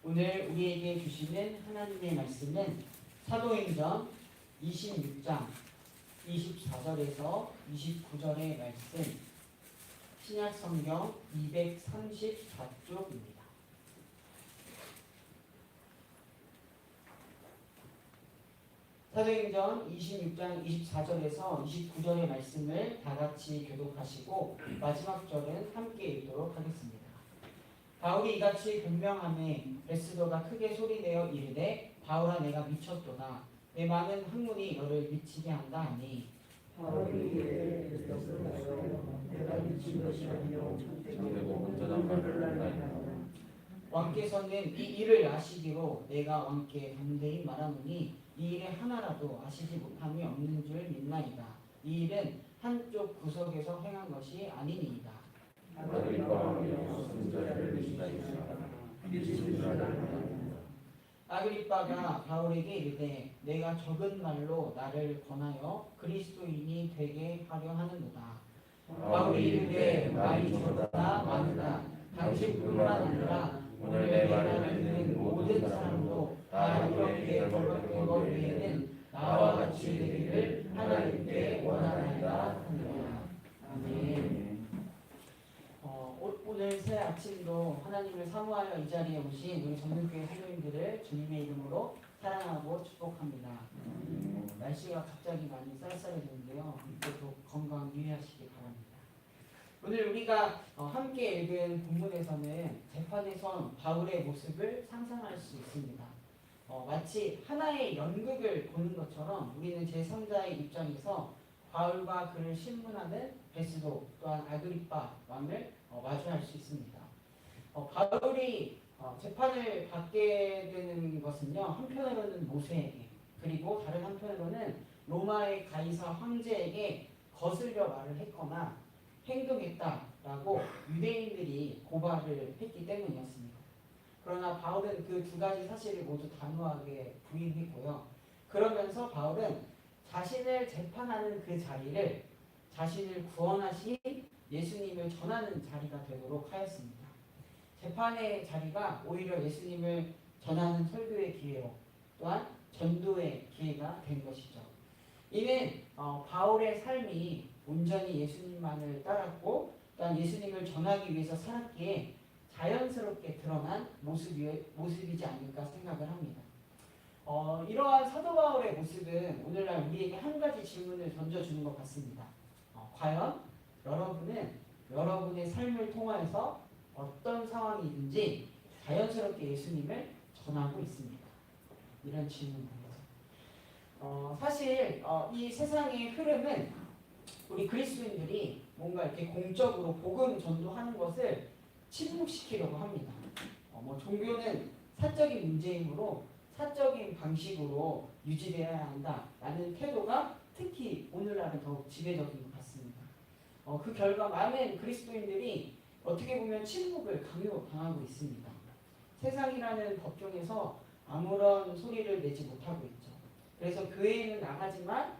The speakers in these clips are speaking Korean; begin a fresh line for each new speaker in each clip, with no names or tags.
오늘 우리에게 주시는 하나님의 말씀은 사도행전 26장 24절에서 29절의 말씀, 신약성경 234쪽입니다. 사도행전 26장 24절에서 29절의 말씀을 다같이 교독하시고 마지막 절은 함께 읽도록 하겠습니다. 바울이 이같이 분명하매 베스도가 크게 소리내어 이르되 바울아 내가 미쳤도다. 내 많은 학문이 너를 미치게 한다 하니
바울이 이르되 베스도가서 내가 미친 것이 아니요 참되고 온전한 말을 하나이다.
왕께서는 이 일을 아시기로 내가 왕께 담대히 말하노니 이 일에 하나라도 아시지 못함이 없는 줄 믿나이다. 이 일은 한쪽 구석에서 행한 것이 아니니이다. 아그리빠가 바울에게 이르되 내가 적은 말로 나를 권하여 그리스도인이 되게 하려 하는도다. 바울이 이르되 말이 적다 많으다. 당신뿐만 아니라 오늘 내 말을 듣는 모든 사람도 다 이렇게 벌받는 것 외에는 나와 같이 되기를 하나님께 원하나이다 하느니라. 아멘. 오늘 새 아침도 하나님을 사모하여 이 자리에 오신 우리 전능교회 성도님들을 주님의 이름으로 사랑하고 축복합니다. 날씨가 갑자기 많이 쌀쌀해졌는데요. 또 건강 유의하시기 바랍니다. 오늘 우리가 함께 읽은 본문에서는 재판에선 바울의 모습을 상상할 수 있습니다. 마치 하나의 연극을 보는 것처럼 우리는 제3자의 입장에서 바울과 그를 신문하는 베스도 또한 아그리빠 왕을 마주할 수 있습니다. 바울이 재판을 받게 되는 것은요, 한편으로는 모세에게 그리고 다른 한편으로는 로마의 가이사 황제에게 거슬려 말을 했거나 행동했다라고 유대인들이 고발을 했기 때문이었습니다. 그러나 바울은 그 두 가지 사실을 모두 단호하게 부인했고요. 그러면서 바울은 자신을 재판하는 그 자리를 자신을 구원하신 예수님을 전하는 자리가 되도록 하였습니다. 재판의 자리가 오히려 예수님을 전하는 설교의 기회로 또한 전도의 기회가 된 것이죠. 이는 바울의 삶이 온전히 예수님만을 따랐고 또한 예수님을 전하기 위해서 살았기에 자연스럽게 드러난 모습이지 않을까 생각을 합니다. 이러한 사도 바울의 모습은 오늘날 우리에게 한 가지 질문을 던져주는 것 같습니다. 과연 여러분은 여러분의 삶을 통하여서 어떤 상황이든지 자연스럽게 예수님을 전하고 있습니다. 이런 질문입니다. 사실 이 세상의 흐름은 우리 그리스도인들이 뭔가 이렇게 공적으로 복음 전도하는 것을 침묵시키려고 합니다. 종교는 사적인 문제이므로 사적인 방식으로 유지되어야 한다라는 태도가 특히 오늘날은 더욱 지배적인 것 같습니다. 그 결과 많은 그리스도인들이 어떻게 보면 침묵을 강요당하고 있습니다. 세상이라는 법정에서 아무런 소리를 내지 못하고 있죠. 그래서 교회에는 나가지만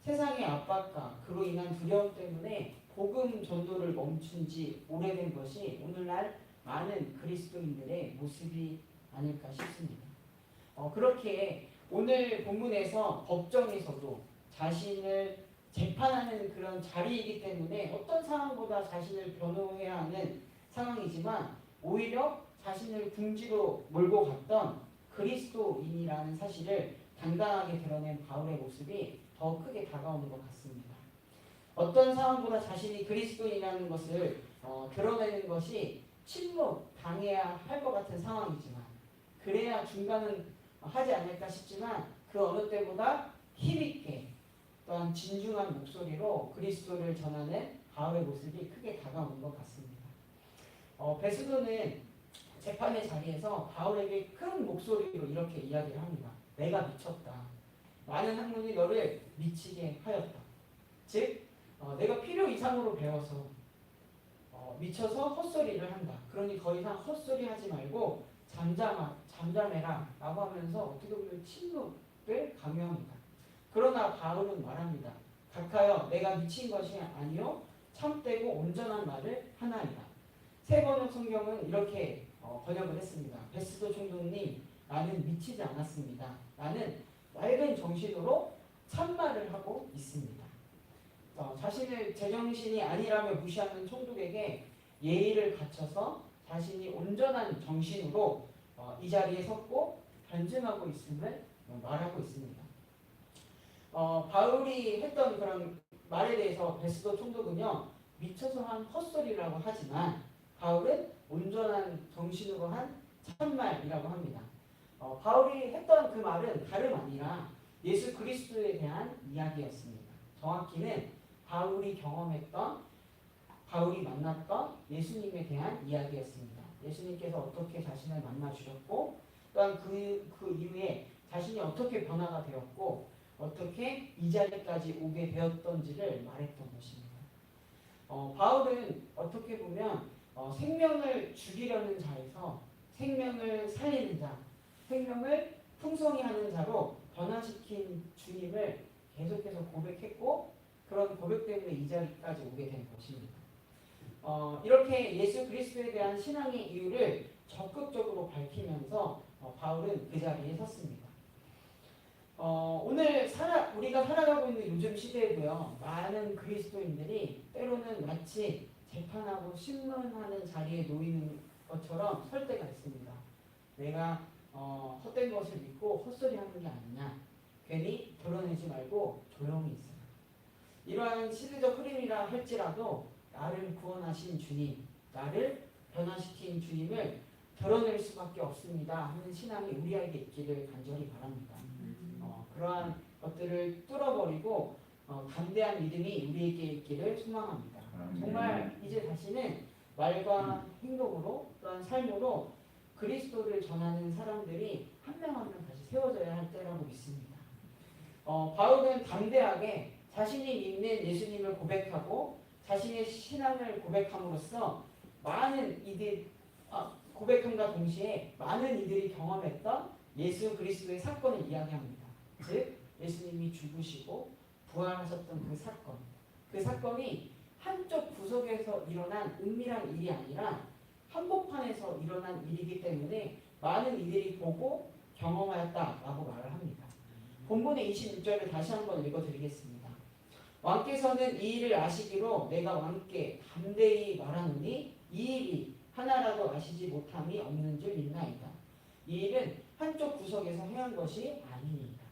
세상의 압박과 그로 인한 두려움 때문에 복음 전도를 멈춘 지 오래된 것이 오늘날 많은 그리스도인들의 모습이 아닐까 싶습니다. 그렇게 오늘 본문에서 법정에서도 자신을 재판하는 그런 자리이기 때문에 어떤 상황보다 자신을 변호해야 하는 상황이지만 오히려 자신을 궁지로 몰고 갔던 그리스도인이라는 사실을 당당하게 드러낸 바울의 모습이 더 크게 다가오는 것 같습니다. 어떤 상황보다 자신이 그리스도인이라는 것을 드러내는 것이 침묵당해야 할 것 같은 상황이지만 그래야 중간은 하지 않을까 싶지만 그 어느 때보다 힘있게 또한 진중한 목소리로 그리스도를 전하는 바울의 모습이 크게 다가오는 것 같습니다. 베스도는 재판의 자리에서 바울에게 큰 목소리로 이렇게 이야기를 합니다. 내가 미쳤다. 많은 학문이 너를 미치게 하였다. 즉 내가 필요 이상으로 배워서 미쳐서 헛소리를 한다. 그러니 더 이상 헛소리 하지 말고 잠잠해라 라고 하면서 어떻게 보면 침묵을 강요합니다. 그러나 바울은 말합니다. 각하여 내가 미친 것이 아니요 참되고 온전한 말을 하나이다. 새 번역 성경은 이렇게 번역을 했습니다. 베스도 총독님, 나는 미치지 않았습니다. 나는 맑은 정신으로 참말을 하고 있습니다. 자신을 제정신이 아니라며 무시하는 총독에게 예의를 갖춰서 자신이 온전한 정신으로 이 자리에 섰고 변증하고 있음을 말하고 있습니다. 바울이 했던 그런 말에 대해서 베스도 총독은요, 미쳐서 한 헛소리라고 하지만 바울은 온전한 정신으로 한 참말이라고 합니다. 바울이 했던 그 말은 다름 아니라 예수 그리스도에 대한 이야기였습니다. 정확히는 바울이 경험했던, 바울이 만났던 예수님에 대한 이야기였습니다. 예수님께서 어떻게 자신을 만나 주셨고, 또한 그 이후에 자신이 어떻게 변화가 되었고, 어떻게 이 자리까지 오게 되었던지를 말했던 것입니다. 바울은 어떻게 보면 생명을 죽이려는 자에서 생명을 살리는 자, 생명을 풍성히 하는 자로 변화시킨 주님을 계속해서 고백했고, 그런 고백 때문에 이 자리까지 오게 된 것입니다. 이렇게 예수 그리스도에 대한 신앙의 이유를 적극적으로 밝히면서 바울은 그 자리에 섰습니다. 오늘 우리가 살아가고 있는 요즘 시대에도요, 많은 그리스도인들이 때로는 마치 재판하고 신문하는 자리에 놓이는 것처럼 설 때가 있습니다. 내가 헛된 것을 믿고 헛소리하는 게 아니냐, 괜히 드러내지 말고 조용히 있어라. 이러한 시대적 흐름이라 할지라도 나를 구원하신 주님, 나를 변화시킨 주님을 드러낼 수밖에 없습니다 하는 신앙이 우리에게 있기를 간절히 바랍니다. 그러한 것들을 뚫어버리고 담대한 믿음이 우리에게 있기를 소망합니다. 정말 이제 다시는 말과 행동으로, 또한 삶으로 그리스도를 전하는 사람들이 한 명 한 명 다시 세워져야 할 때라고 믿습니다. 바울은 담대하게 자신이 믿는 예수님을 고백하고 자신의 신앙을 고백함으로써 많은 이들 고백함과 동시에 많은 이들이 경험했던 예수 그리스도의 사건을 이야기합니다. 즉 예수님이 죽으시고 부활하셨던 그 사건, 그 사건이 한쪽 구석에서 일어난 은밀한 일이 아니라 한복판에서 일어난 일이기 때문에 많은 이들이 보고 경험하였다라고 말을 합니다. 본문의 26절을 다시 한번 읽어드리겠습니다. 왕께서는 이 일을 아시기로 내가 왕께 담대히 말하노니 이 일이 하나라도 아시지 못함이 없는 줄 믿나이다. 이 일은 한쪽 구석에서 행한 것이 아니니이다.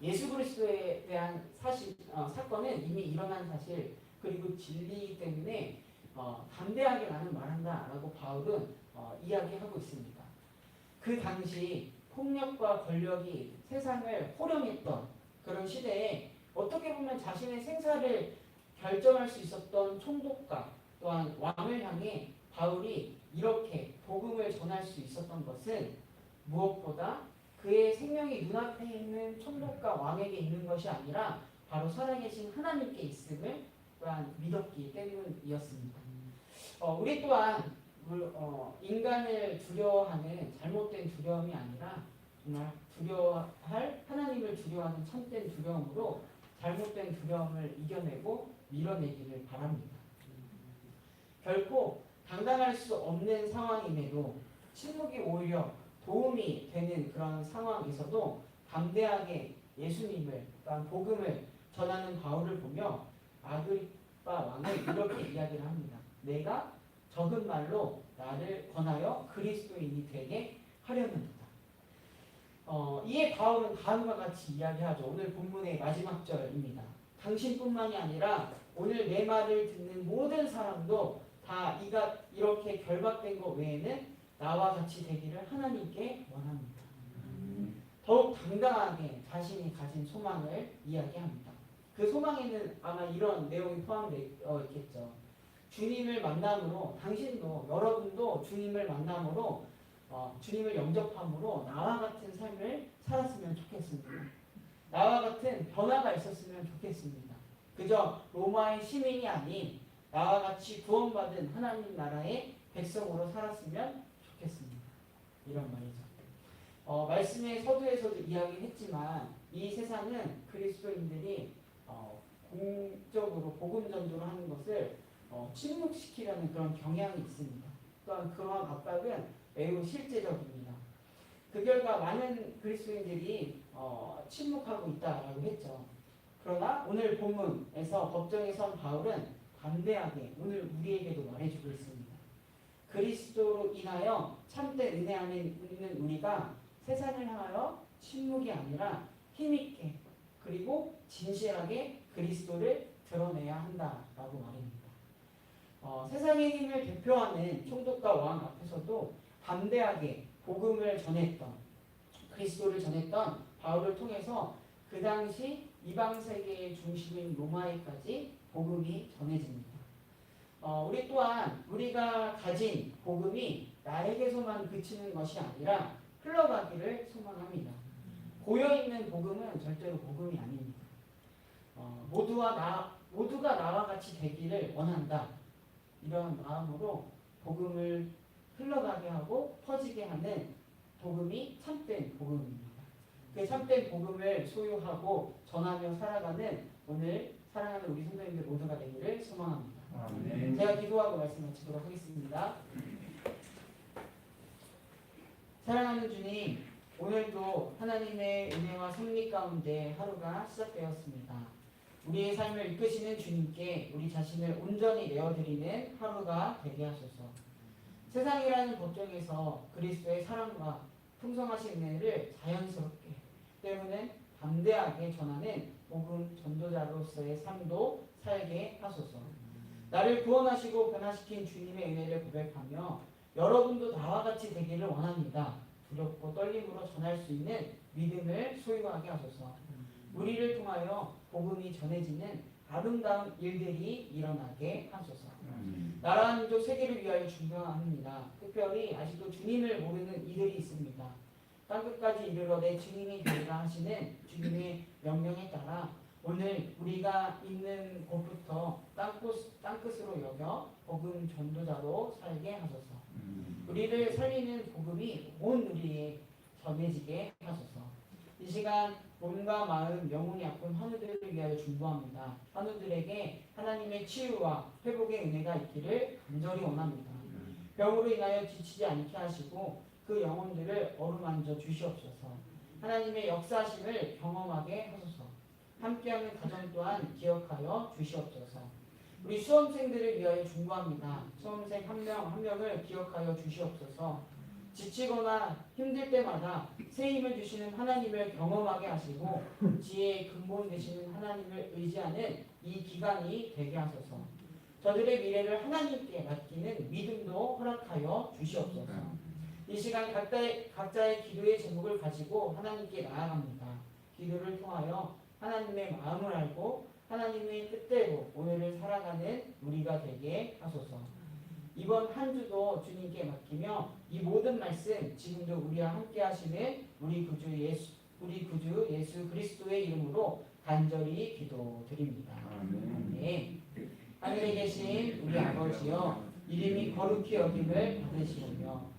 예수 그리스도에 대한 사건은 이미 일어난 사실, 그리고 진리이기 때문에 담대하게 나는 말한다라고 바울은 이야기하고 있습니다. 그 당시 폭력과 권력이 세상을 호령했던 그런 시대에 어떻게 보면 자신의 생사를 결정할 수 있었던 총독과 또한 왕을 향해 바울이 이렇게 복음을 전할 수 있었던 것은 무엇보다 그의 생명이 눈앞에 있는 총독과 왕에게 있는 것이 아니라 바로 살아계신 하나님께 있음을 또한 믿었기 때문이었습니다. 우리 또한 인간을 두려워하는 잘못된 두려움이 아니라 정말 두려워할 하나님을 두려워하는 참된 두려움으로 잘못된 두려움을 이겨내고 밀어내기를 바랍니다. 결코 당당할 수 없는 상황임에도 침묵이 오히려 도움이 되는 그런 상황에서도 담대하게 예수님을, 또한 복음을 전하는 바울을 보며 아그리빠 왕은 이렇게 이야기를 합니다. 내가 적은 말로 나를 권하여 그리스도인이 되게 하려는도다. 이에 바울은 다음과 같이 이야기하죠. 오늘 본문의 마지막 절입니다. 당신뿐만이 아니라 오늘 내 말을 듣는 모든 사람도 다 이가 이렇게 결박된 것 외에는 나와 같이 되기를 하나님께 원합니다. 더욱 당당하게 자신이 가진 소망을 이야기합니다. 그 소망에는 아마 이런 내용이 포함되어 있겠죠. 주님을 만남으로, 당신도, 여러분도 주님을 만남으로 주님을 영접함으로 나와 같은 삶을 살았으면 좋겠습니다. 나와 같은 변화가 있었으면 좋겠습니다. 그저 로마의 시민이 아닌 나와 같이 구원받은 하나님 나라의 백성으로 살았으면 좋겠습니다. 이런 말이죠. 말씀의 서두에서도 이야기했지만 이 세상은 그리스도인들이 공적으로 복음 전도를 하는 것을 침묵시키려는 그런 경향이 있습니다. 받았던 그런 압박은 매우 실제적입니다. 그 결과 많은 그리스도인들이 침묵하고 있다라고 했죠. 그러나 오늘 본문에서 법정에 선 바울은 담대하게 오늘 우리에게도 말해주고 있습니다. 그리스도로 인하여 참된 은혜 안에 있는 우리가 세상을 향하여 침묵이 아니라 힘있게 그리고 진실하게 그리스도를 드러내야 한다라고 말입니다. 세상의 힘을 대표하는 총독과 왕 앞에서도 담대하게 복음을 전했던 그리스도를 전했던 바울을 통해서 그 당시 이방 세계의 중심인 로마에까지 복음이 전해집니다. 우리 또한 우리가 가진 복음이 나에게서만 그치는 것이 아니라 흘러가기를 소망합니다. 고여있는 복음은 절대로 복음이 아닙니다. 모두가 나와 같이 되기를 원한다. 이런 마음으로 복음을 흘러가게 하고 퍼지게 하는 복음이 참된 복음입니다. 그 참된 복음을 소유하고 전하며 살아가는 오늘 사랑하는 우리 성도님들 모두가 되기를 소망합니다.
아멘.
제가 기도하고 말씀 마치도록 하겠습니다. 사랑하는 주님, 오늘도 하나님의 은혜와 섭리 가운데 하루가 시작되었습니다. 우리의 삶을 이끄시는 주님께 우리 자신을 온전히 내어드리는 하루가 되게 하소서. 세상이라는 법정에서 그리스도의 사랑과 풍성하신 은혜를 자연스럽게 때로는 담대하게 전하는 복음 전도자로서의 삶도 살게 하소서. 나를 구원하시고 변화시킨 주님의 은혜를 고백하며 여러분도 나와 같이 되기를 원합니다. 두렵고 떨림으로 전할 수 있는 믿음을 소유하게 하소서. 우리를 통하여 복음이 전해지는 아름다운 일들이 일어나게 하소서. 나라 민족 세계를 위하여 중요합니다. 특별히 아직도 주님을 모르는 이들이 있습니다. 땅끝까지 이르러 내 증인이 되리라 하시는 주님의 명령에 따라 오늘 우리가 있는 곳부터 땅끝으로 여겨 복음 전도자로 살게 하소서. 우리를 살리는 복음이 온 우리에 전해지게 하소서. 이 시간 몸과 마음, 영혼이 아픈 환우들을 위하여 중보합니다. 환우들에게 하나님의 치유와 회복의 은혜가 있기를 간절히 원합니다. 병으로 인하여 지치지 않게 하시고 그 영혼들을 어루만져 주시옵소서. 하나님의 역사하심을 경험하게 하소서. 함께하는 가정 또한 기억하여 주시옵소서. 우리 수험생들을 위하여 중보합니다. 수험생 한 명 한 명을 기억하여 주시옵소서. 지치거나 힘들 때마다 새 힘을 주시는 하나님을 경험하게 하시고 지혜의 근본 되시는 하나님을 의지하는 이 기간이 되게 하소서. 저들의 미래를 하나님께 맡기는 믿음도 허락하여 주시옵소서. 이 시간 각자의 기도의 제목을 가지고 하나님께 나아갑니다. 기도를 통하여 하나님의 마음을 알고 하나님의 뜻대로 오늘을 살아가는 우리가 되게 하소서. 이번 한 주도 주님께 맡기며 이 모든 말씀 지금도 우리와 함께 하시는 우리 구주 예수 그리스도의 이름으로 간절히 기도드립니다. 아멘. 하늘에 계신 우리 아버지여, 이름이 거룩히 여김을 받으시오며